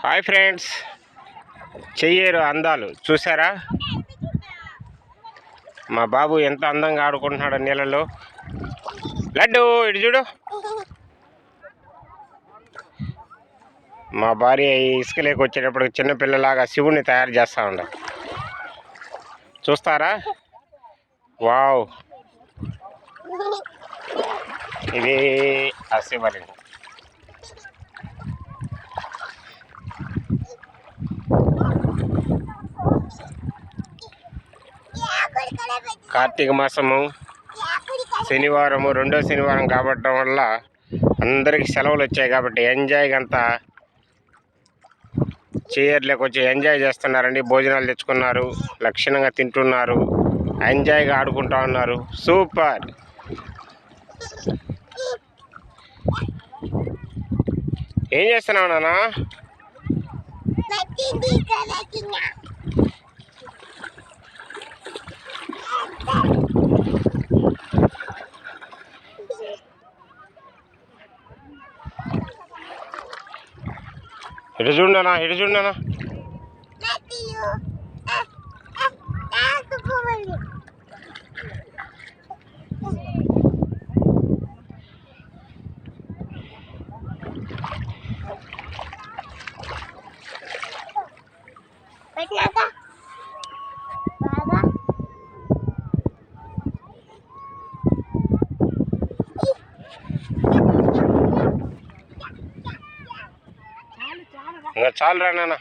Hi friends, Cheyyeru అందాలు చూసారా? మా బాబు ఎంత అందంగా ఆడుకుంటున్నాడు నీళ్ళలో. లడ్డు ఇటు చూడు. మా భార్య ఇసుకలేకి వచ్చేటప్పుడు చిన్నపిల్లలాగా శివుణ్ణి తయారు చేస్తూ ఉండ. చూస్తారా? వావ్, ఇది ఆ శివలింగం. కార్తీక మాసము శనివారము, రెండో శనివారం కాబట్టడం వల్ల అందరికి సెలవులు వచ్చాయి కాబట్టి ఎంజాయ్గా అంతా చైర్లోకి వచ్చి ఎంజాయ్ చేస్తున్నారండి. భోజనాలు తెచ్చుకున్నారు, లక్షణంగా తింటున్నారు, ఎంజాయ్గా ఆడుకుంటా ఉన్నారు. సూపర్. ఏం చేస్తున్నావు నాన్న? ఇటు చూడనా, ఇటు చూడనా. ఇంకా చాలు రా నాన్న.